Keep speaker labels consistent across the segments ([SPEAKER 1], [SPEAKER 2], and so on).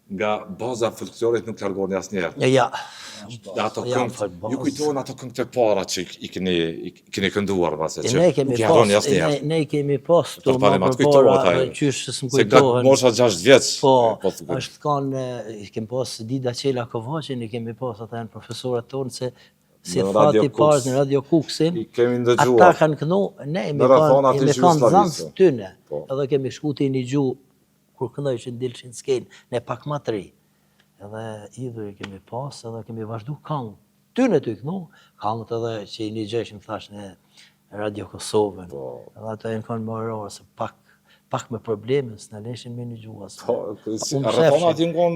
[SPEAKER 1] nga baza folklorit nuk largoni asnjëherë.
[SPEAKER 2] Ja.
[SPEAKER 1] Ato këngë, ju kujtohen ato këngë të para që i keni kënduar pasi që
[SPEAKER 2] ne kemi pas
[SPEAKER 1] të përpara
[SPEAKER 2] qysh s'm
[SPEAKER 1] kujtohen. Se nga mosha 6 vjeç.
[SPEAKER 2] Është kanë kemi pas Dida Qela Kovaçin, i kemi pas ata janë profesorët tonë se si fati parë në Radio Kuksin.
[SPEAKER 1] I kemi ndëgjuar.
[SPEAKER 2] Ata kanë kënu, ne me kanë zanë tyne. Edhe kemi shkuti një gjuhë kur këndojshin dilshin skenë, ne pak më të ri. Edhe idhur i kemi pas, edhe kemi vazhdu këngë. Tyne të i kënu, këngët edhe që i një gjeshim thash në Radio Kosovën. Edhe ato e në kanë marrë se pak me probleme, s'na leshin me një gjuhë asë.
[SPEAKER 1] Rëthonat i ngonë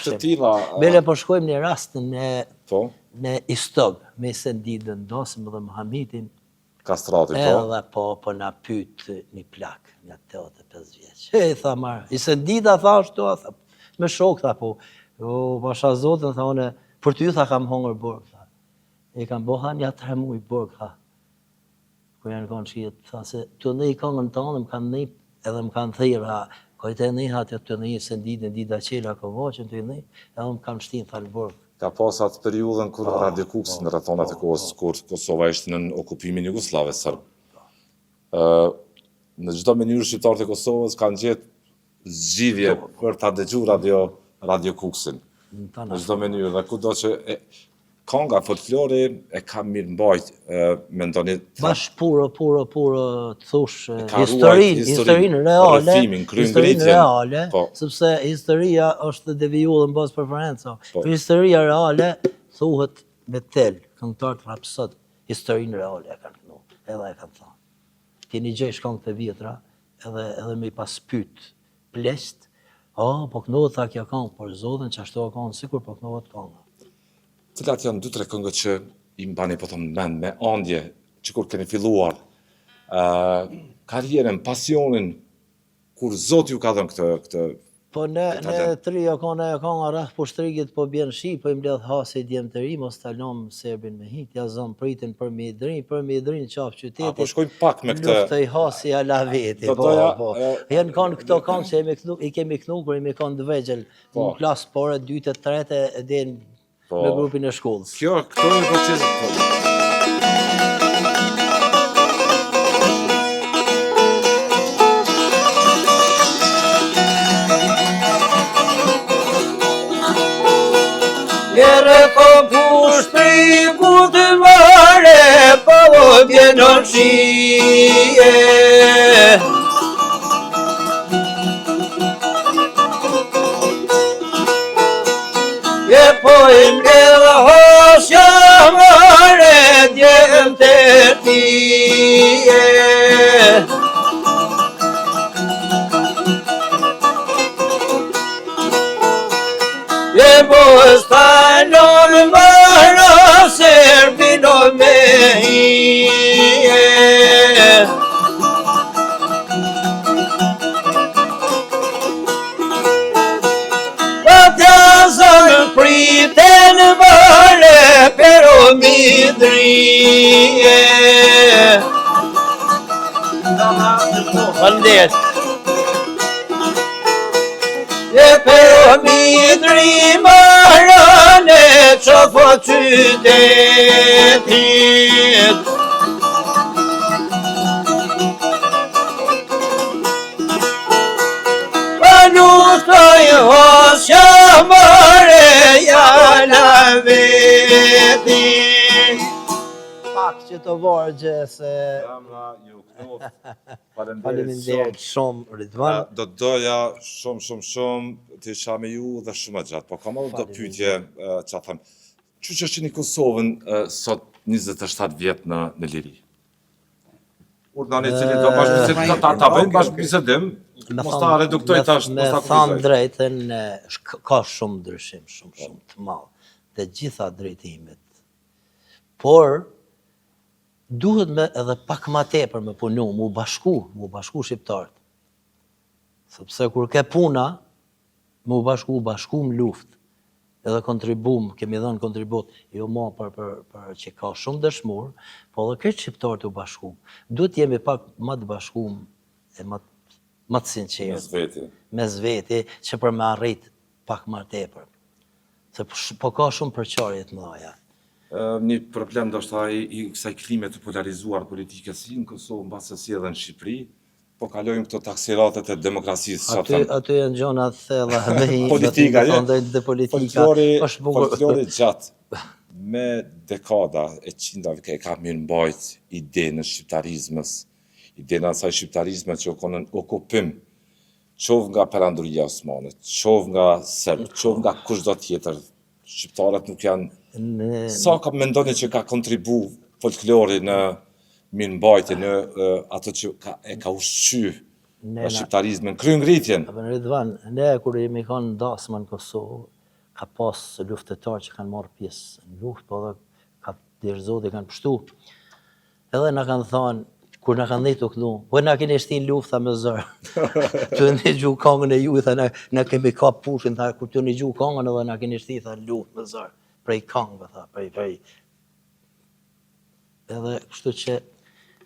[SPEAKER 1] të tila.
[SPEAKER 2] Bele po shkojmë një rast në Istog, me Sendidën Dosim dhe Muhamidin.
[SPEAKER 1] Kastrati,
[SPEAKER 2] edhe po na pyt një plak, një 85 vjeç. I tha marë, i Sendida tha ashtu, me shok tha po, pasha zotën tha une, për ty tha kam hongër burg, tha. I kam boha një atëre mu i burg, tha. Kër janë kanë qijet, tha se të ne i kanë në tonë, më kanë ne, edhe më kanë thira, kojtë e ne hatja të ne Sendidën, Dida Qela Kovaçin të ne, edhe më kanë shtinë tha në burg.
[SPEAKER 1] Ka pas atë periudhën kur Radio Kuksin në rrethonat e kohës kur Kosova ishte në okupimin jugoslave serb. Në çdo mënyrë shqiptarët e Kosovës kanë gjetë zgjidhje për ta dëgjuar Radio Kuksin. Në çdo mënyrë dhe kudo që kënga folklori e ka mirë mbajt, mendoni.
[SPEAKER 2] Bash puro të thosh historinë reale, sepse historia është devijuar në bazë preferenca. Historia reale thuhet me tel, këngëtarët rapsod, historinë reale e kanë kënu, edhe e kanë thënë. Keni gjesh këngë të vjetra, edhe me pas pyet plesht, po kënohet tha kjo këngë, por zotën që ashtu këngë, sikur po kënohet këngë.
[SPEAKER 1] Cilat janë 2-3 këngët që i mbani po thëmë mend me andje që kur keni filluar karrierën, pasionin, kur Zoti ju ka dhënë këtë
[SPEAKER 2] po në trio kone kënga rreth poshtrigit po bjen shi, po i mbledh hasi djemë të ri, mos talon serbin me hit, ja zon pritin për me i drin qaf qytetit.
[SPEAKER 1] Po shkojmë pak me këtë.
[SPEAKER 2] Luftoj hasi ala veti, po. Janë kanë këto këngë që i kemi kënu, kur i me kanë dëvegjel, në klasë pore, 2 të 3 edhe në grupin e shkollës.
[SPEAKER 1] Këto e proces.
[SPEAKER 2] Jere po pushtri ku të mare, po bjenon shije. Je po i mbledh hosja mare, djem të tije. Je po stalon mara, serbino me hije. Priten vale, pero mi drije. Vandet. Pero mi drimarane, që po qytetit. Lutoj hosja mare, jala veti. Pak që të vargje se... Faleminderit shumë, Ridvan.
[SPEAKER 1] Do doja shumë të isha me ju dhe shumë e gjatë, po kam edhe do pyetje që a thëmë. Që është që një Kosovën sot 27 vjetë në liri? Urdani cili do bashkëbisedim, ta bëjmë bashkëbisedim, mos ta reduktoj tash, mos ta
[SPEAKER 2] kufizoj. Me thanë drejten, ka shumë ndryshim, shumë të madh, dhe gjitha drejtimet. Por, duhet me edhe pak ma tepër me punu, mu bashku shqiptarët. Sepse kur ke puna, mu bashku më luft, edhe kontribum, kemi dhënë kontribut, jo ma për që ka shumë dëshmur, po edhe këtë shqiptarët u bashku. Duhet jemi pak ma të bashkum, e ma të sinqerë.
[SPEAKER 1] Mes veti.
[SPEAKER 2] Mes veti, që për me arrit pak më tepër. Se po ka shumë përqarje të mëdha.
[SPEAKER 1] Një problem do shta i kësaj klime të polarizuar politike si në Kosovë, mbase si edhe në Shqipëri, po kalojmë këto taksiratet e demokracisë.
[SPEAKER 2] Aty janë gjona të thella
[SPEAKER 1] politika,
[SPEAKER 2] dhe politika.
[SPEAKER 1] Folklori gjatë me dekada e qindave e ka mirëmbajt idenë e shqiptarizmës, idenë asaj shqiptarizme që okupim, qovë nga peranduria osmane, qovë nga serbë, qovë nga kushdo tjetër. Shqiptarët nuk janë... Sa ka mendoni që ka kontribu folklori në mirëmbajtje, në ato që ka ushqy në shqiptarizmin, kryengritjen?
[SPEAKER 2] Ridvan, ne kur jemi kanë dasma në Kosovë, ka pas luftetarë që kanë marrë pjesë në luftë, po edhe ka dirëzoti kanë pështu. Edhe na kanë thënë, kur na kanë dhënë këtu, po na keni shtin lufta me zor. Të ne gju kongën e ju, tha na kemi kap pushin, tha kur të ne gju kongën edhe na keni shtin tha luftë me zor. Prej kongëve, tha, prej. Edhe kështu që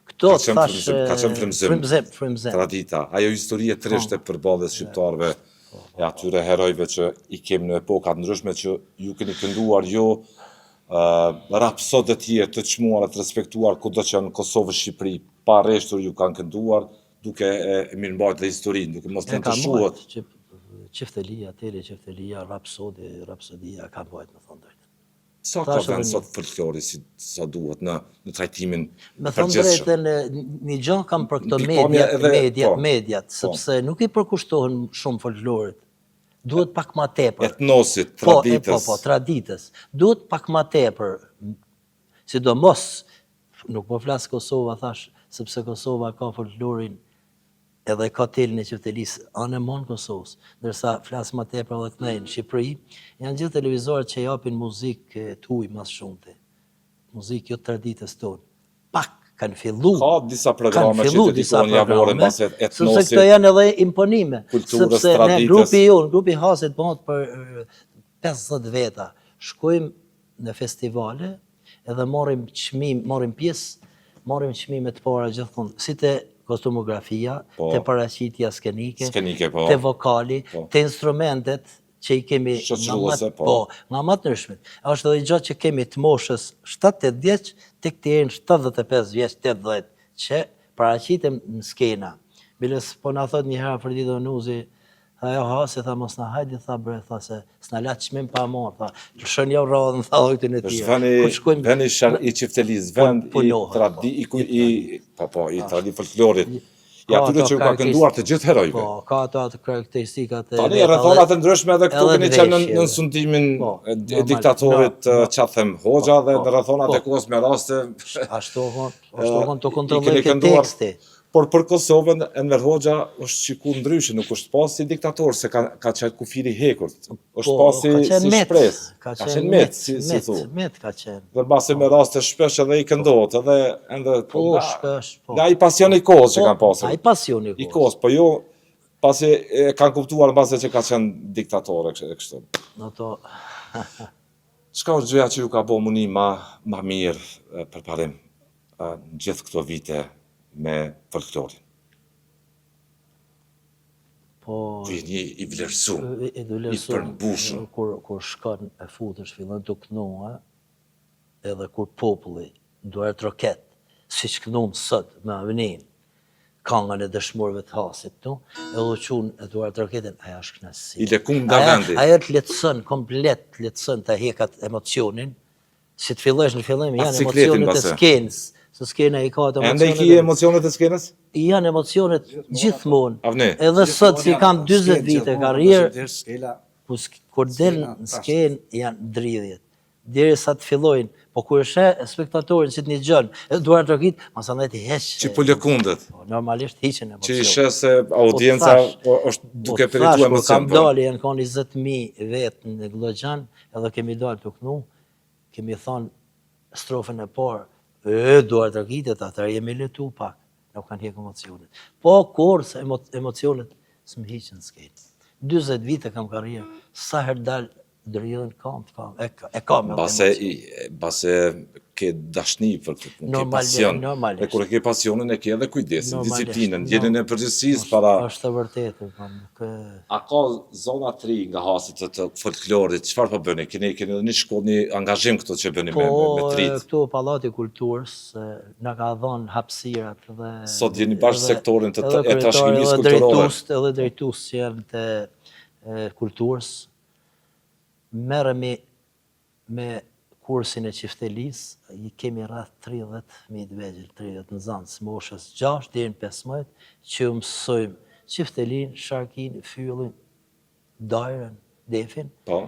[SPEAKER 2] këto thash
[SPEAKER 1] ka qenë frymzim, tradita, ajo histori e trishtë e përballjes shqiptarëve e atyre herojve që i kemi në epokat ndryshme që ju keni kënduar rapsod e tjerë të çmuar të respektuar kudo që në Kosovë, Shqipëri, pa rreshtur ju kanë kënduar duke e mirëmbajtur historinë, duke mos lënë të shuhet.
[SPEAKER 2] Çiftelia, Çiftelia, rapsodia ka bajt më thonë drejtë.
[SPEAKER 1] Sa ka vend sot folklori sa duhet në trajtimin
[SPEAKER 2] me thonë drejtën, një gjë kam për këto mediat, sepse nuk i përkushtohen shumë folklorit. Duhet pak ma tepër.
[SPEAKER 1] Etnosit, traditës.
[SPEAKER 2] Po, traditës. Duhet pak ma tepër. Sidomos, nuk po flasë Kosova, thash, sepse Kosova ka folklorin edhe ka telin e qiftelisë anë e monë Kosovës, ndërsa flasë ma tepër edhe kënej në Shqipëri, janë gjithë televizorët që japin muzikë të huj mas shumëte. Muzikë jo traditës tonë. Pak kanë fillu.
[SPEAKER 1] Ka disa programe që dedikohen javore mbase etnosit.
[SPEAKER 2] Sepse këto janë edhe imponime.
[SPEAKER 1] Kulturës,
[SPEAKER 2] sepse
[SPEAKER 1] traditës.
[SPEAKER 2] Ne grupi Hasit bëhet për 50 veta. Shkojmë në festivale edhe marrim çmime të para gjithmonë. Si te kostumografia, te paraqitja skenike, te vokali, te instrumentet që i kemi nga më të ndryshmet. Është edhe gjatë që kemi të moshës 7-8 vjeç, tek të jenë 75 vjeç, 80, që paraqitem në skena. Bilës po na thot një herë Ferdinand Onuzi, ajo Hasi tha mos na hajdi tha bre, tha se s'na la çmim pa marr, tha. Lëshon jo radhën tha ojtën e tij.
[SPEAKER 1] Vend i Çiftelisë, vend i tradi folklorit. I atyre që ka kënduar të gjithë herojve.
[SPEAKER 2] Po, ka ato karakteristikat e
[SPEAKER 1] tani rrethonat e ndryshme edhe këtu keni qenë në sundimin e diktatorit Qathem Hoxha dhe në rrethonat e kohës me raste
[SPEAKER 2] ashtu të kontrolloj këtë teksti.
[SPEAKER 1] Por për Kosovën Enver Hoxha është shiku ndryshe, nuk është pas si diktator, se ka qenë kufiri hekurt. është pas si shpresë.
[SPEAKER 2] Ka qenë met, si thu. Met ka qenë.
[SPEAKER 1] Dhe mbase me raste shpesh edhe i këndohet, edhe
[SPEAKER 2] shpesh.
[SPEAKER 1] Nga i pasion i kohës që kanë pasur.
[SPEAKER 2] Ai pasion i
[SPEAKER 1] kohës, po jo pasi kanë kuptuar mbase që ka qenë diktatore kështu. Çka është gjëja që ju ka bërë muni ma mirë përparim në gjithë këto vite me folklorin? Vini i vlerësum, i përmbushëm.
[SPEAKER 2] Kur shkon e futesh, fillon të kënoa, edhe kur populli duhet roket, si që kënum sot me avenin, kangën e dëshmorëve të Hasit tu, edhe u qunë e duhet roketin, aja është knasi.
[SPEAKER 1] I lekum nga vendi.
[SPEAKER 2] Aja të letësën, komplet të letësën të hekat emocionin, si të fillosh në fillim, janë emocionet e skenës, se skena i ka të emocionet.
[SPEAKER 1] Ende i ki emocionet e skenës?
[SPEAKER 2] Janë emocionet gjithmonë. Edhe sot si kam 20 vite karrierë, kur del në skenë janë dridhjet. Deri sa të fillojnë, po kur është spektatorin që të një gjënë, e duar të rëkit, masa ndaj të heqë.
[SPEAKER 1] Që po lëkundet.
[SPEAKER 2] Normalisht heqën emocionet.
[SPEAKER 1] Që ishe se audienca është duke peritu emocion.
[SPEAKER 2] Kam dalë, janë kanë 20.000 vetë në Glogjan, edhe kemi dalë të kënu, kemi thonë strofën e parë, duar të rëkitet, atër jemi letu pak, nuk kanë hek emocionet. Po, kur emocionet s'më heqën s'ketë. 20 vite kam karrierë, sa her dalë Drejën kam. E kam.
[SPEAKER 1] Base ke dashni për këtë punë, ke pasion.
[SPEAKER 2] Normalisht.
[SPEAKER 1] Dhe kur e ke pasionin e ke edhe kujdesin,
[SPEAKER 2] Normalisht,
[SPEAKER 1] disiplinën, ndjenjen e përgjegjësisë para.
[SPEAKER 2] Është e vërtetë,
[SPEAKER 1] A ka zona 3 nga hasit të folklorit, çfarë po bëni? Keni edhe një shkollë, një angazhim këtu që bëni me trit?
[SPEAKER 2] Këtu Pallati i Kulturës na ka dhënë hapësirat dhe
[SPEAKER 1] Sot jeni bashkë sektorin të trashëgimisë kulturore.
[SPEAKER 2] Edhe drejtues që janë të kulturës. Merremi me kursin e qiftelisë, i kemi rreth 30.000 të vegjël, 30 nxënës moshës 6 deri në 15, që mësojmë qiftelin, sharkin, fyllin, dajrën, defin.
[SPEAKER 1] Po.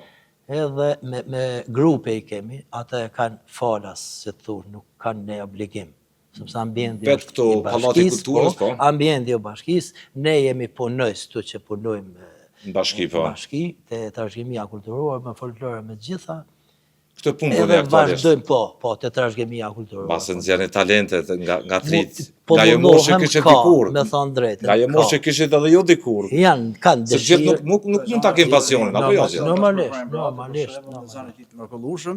[SPEAKER 2] Edhe me grupe i kemi, ata e kanë falas, se të thunë, nuk kanë ne obligim. Sepse ambienti
[SPEAKER 1] është i bashkisë, po.
[SPEAKER 2] Ambienti i bashkisë, ne jemi punojës këtu që punojmë
[SPEAKER 1] në bashki, po.
[SPEAKER 2] Bashki, te trashëgimia kulturore, me folklore, me gjitha.
[SPEAKER 1] Këtë punë
[SPEAKER 2] edhe vazhdojmë, po, te trashëgimia kulturore.
[SPEAKER 1] Pasë nxjerrni talentet nga trit.
[SPEAKER 2] Po
[SPEAKER 1] nga jo moshë kishit dikur.
[SPEAKER 2] Me thonë drejtën.
[SPEAKER 1] Nga jo moshë kishit edhe jo dikur.
[SPEAKER 2] Kanë
[SPEAKER 1] dëshirë. Se gjithë nuk mund ta kenë pasionin, apo jo gjithë?
[SPEAKER 2] Normalisht.
[SPEAKER 3] Në zonët të mrekullueshëm,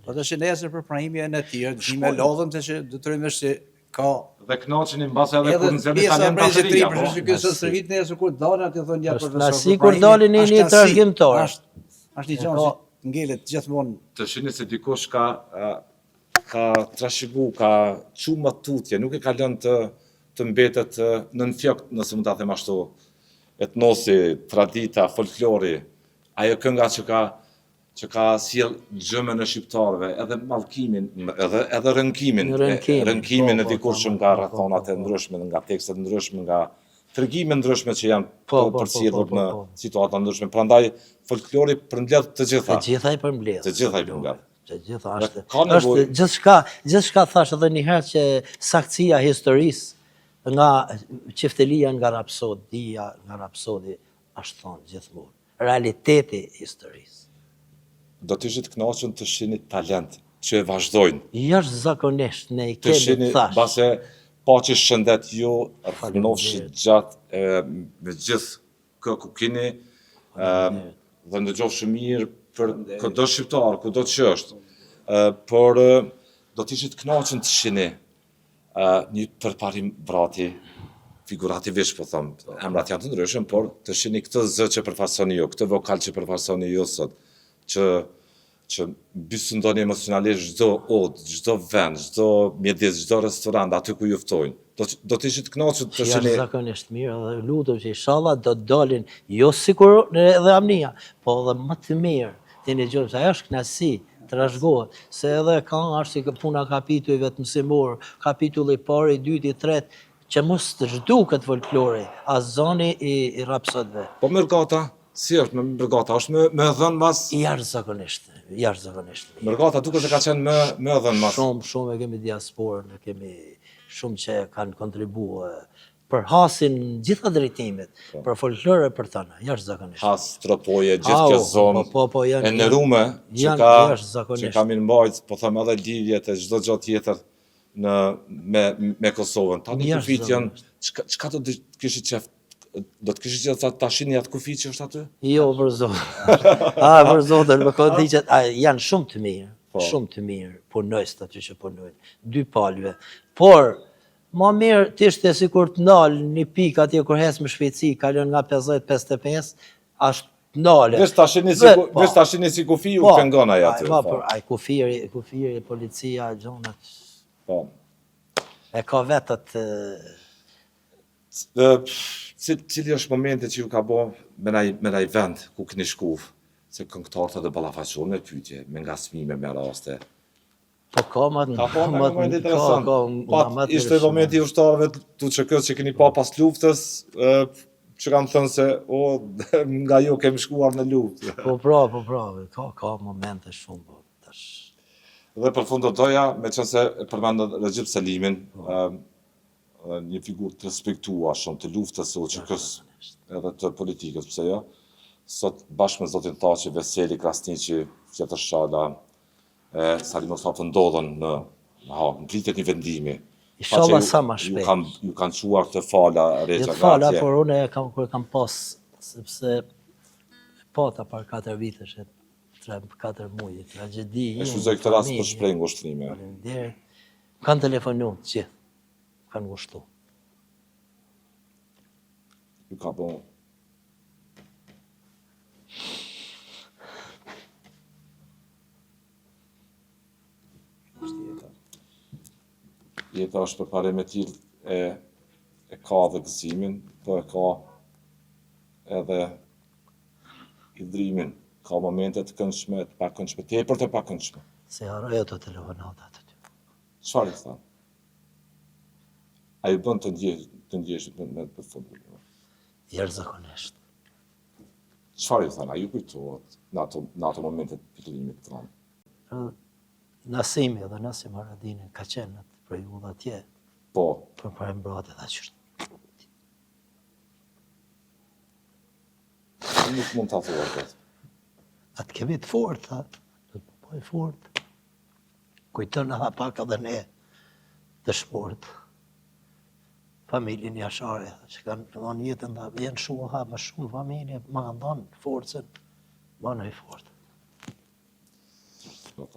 [SPEAKER 3] po tash nesër për pranimje në të tjerë, dëgjime lodhëm se detyrojmë se ka
[SPEAKER 1] dhe kënaqeni mbase edhe kur nxjerrni talent pasëria.
[SPEAKER 3] Për shkak të kësaj servit nesër kur dalin aty thonë ja profesor.
[SPEAKER 2] Klasi kur dalin një trashëgimtor.
[SPEAKER 3] Është një gjë që ngelet gjithmonë.
[SPEAKER 1] Të shihni se dikush ka trashëgu, ka çumë tutje, nuk e ka lënë të mbetet nën fjok, nëse mund ta them ashtu, etnosi, tradita, folklori, ajo kënga që ka sjell gjëmën e shqiptarëve, edhe mallkimin, edhe rënkimin e dikurshëm nga rrethonat e ndryshme, nga tekstet ndryshme, nga tregime ndryshme që janë përcjellur në situata ndryshme. Prandaj folklori përmbledh të gjitha.
[SPEAKER 2] Të gjitha i përmbledh.
[SPEAKER 1] Të gjitha i përmbledh.
[SPEAKER 2] Të gjitha është gjithçka thash edhe një herë që saktësia historisë nga qiftelia nga rapsodia, ashtë thonë gjithmonë. Realiteti historisë.
[SPEAKER 1] Do të ishit kënaqur të shihni talent që vazhdojnë.
[SPEAKER 2] Jashtëzakonisht ne i
[SPEAKER 1] Të
[SPEAKER 2] kemi
[SPEAKER 1] shihni
[SPEAKER 2] thash.
[SPEAKER 1] base paqë shëndet ju, rrënofshi gjatë me gjithë kë ku keni dhe ndëgjofshi mirë për kudo shqiptar, kudo që është. Por do të ishit kënaqur të shihni një përparim vrati figurativisht, po them, emrat janë të ndryshëm, por të shihni këtë zë që përfaqësoni ju, këtë vokal që përfaqësoni ju sot, që mbysëndoni emocionalisht çdo odë, çdo vend, çdo mjedis, çdo restorant aty ku ju ftojnë. Do të ishit kënaqur të shihni.
[SPEAKER 2] Jashtëzakonisht mirë dhe lutem që inshallah do të dalin jo sikur edhe Amnia, po edhe më të mirë. Tani dëgjoj, ajo është kënaqësi, trashëgohet, se edhe është si puna kapitujve të mësimor, kapitulli i parë, i dytë, i tretë, që mos të zhduket folklori, as zoni i rapsodëve.
[SPEAKER 1] Po mërgata, si është me mërgata? Është me dhënë mas?
[SPEAKER 2] Jashtëzakonisht.
[SPEAKER 1] Mërgata duket se ka qenë me dhënë mas.
[SPEAKER 2] Shumë e kemi diasporën, e kemi shumë që kanë kontribuar për hasin gjitha drejtimet, për folklore për tëna, jashtëzakonisht.
[SPEAKER 1] Has, tropoje, gjithë kjo zonë, e nërume që ka mirëmbajt, po them edhe lidhjet e çdo gjë tjetër me Kosovën. Tani kufit janë, çka do të kishit qef? Do të kishit qef ta shihni atë kufi që është aty?
[SPEAKER 2] Jo, për zotë. Për zotën, më kohë di që janë shumë të mirë, punojës të aty që punojnë, dy palëve. Por, ma mirë të ishte si kur të ndalë një pikë atje kur hes më shpejtësi, kalon nga 50-55, ashtë ndalë.
[SPEAKER 1] Vesh ta shihni si kufi u këngon ai aty.
[SPEAKER 2] Ai kufiri, policia, gjonat.
[SPEAKER 1] Po.
[SPEAKER 2] E ka vetët.
[SPEAKER 1] Cili është momenti që ju ka bo me naj vend ku keni shku, se këngëtarët edhe ballafaqohen me pyetje, me ngasmime, me raste.
[SPEAKER 2] Po ka
[SPEAKER 1] moment interesant. Ishte momenti i ushtarëve tu çkës që keni pa pas luftës, që kanë thënë se nga ju kemi shkuar në luftë.
[SPEAKER 2] Po pra, ka momente shumë tash.
[SPEAKER 1] Dhe për fund do doja, meqense përmend Recep Selimin, një figurë të respektuar shumë të luftës së ÇK-s edhe të politikës, pse jo? Sot bashkë me zotin Thaçi, Veseli, Krasniqi, Fjetër Shala, Sali Mustafa ndodhen në ngritet një vendimi.
[SPEAKER 2] Inshallah sa më shpejt.
[SPEAKER 1] Ju kanë çuar të fala Reqa nga atje.
[SPEAKER 2] Fala, por unë kur kam pas, sepse pata par 4 vitesh 3-4 muaj, tragjedi.
[SPEAKER 1] E shfrytëzoj këtë rast për shpreh ngushtrime.
[SPEAKER 2] Faleminderit. Kanë telefonu të gjithë. Kanë ngushtu.
[SPEAKER 1] Ju ka bo jeta është përparim e tillë e ka dhe gëzimin, po e ka edhe hidhrimin. Ka momente të këndshme, të pakëndshme, tepër të pakëndshme.
[SPEAKER 2] Se haroj ato telefonata të ty.
[SPEAKER 1] Çfarë i tha? A ju bën të ndjesh me përfundim?
[SPEAKER 2] Jashtëzakonisht.
[SPEAKER 1] Çfarë i tha? A ju kujtohet në ato momente të fillimit të rënd?
[SPEAKER 2] Nasimi dhe Nasim Haradini ka qenë atë periudhë atje
[SPEAKER 1] Po,
[SPEAKER 2] për para mbrojtje tha qështë.
[SPEAKER 1] nuk mund ta thuar këtë.
[SPEAKER 2] Atë kemi të fort, tha. Do të bëj fort. Kujton edhe pak edhe ne të shport. Familjen Jashare, që kanë dhënë jetën dhe vjen shuha më shumë familje, ma kanë dhënë forcën, ma në i fort.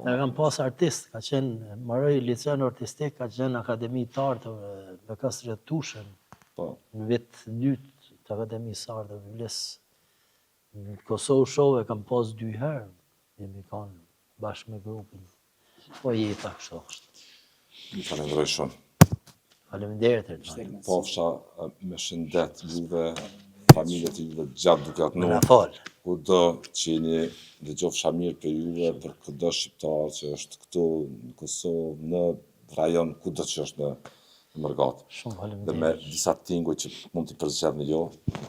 [SPEAKER 2] Ne kam pas artist, ka qenë Maroj Licen Artistik, ka qenë Akademi të Artëve me Kastrit Tushën,
[SPEAKER 1] Po,
[SPEAKER 2] në vit 2 të Akademisë Artëve Vles. Në Kosovë Show e kam pas 2 herë, jemi kanë bashkë me grupin. Po jeta kështu është.
[SPEAKER 1] ju falenderoj shumë.
[SPEAKER 2] Faleminderit Erdogan.
[SPEAKER 1] Pofsha me shëndet juve, familjet juve gjatë duke atë
[SPEAKER 2] Më na
[SPEAKER 1] nuk.
[SPEAKER 2] fal.
[SPEAKER 1] Kudo që jeni dëgjofsha mirë për juve, për kudo shqiptar që është këtu në Kosovë, në rajon, kudo që është në Mërgat.
[SPEAKER 2] Shumë
[SPEAKER 1] Dhe me
[SPEAKER 2] faleminderit.
[SPEAKER 1] disa tinguj që mund t'i përzgjedhni jo,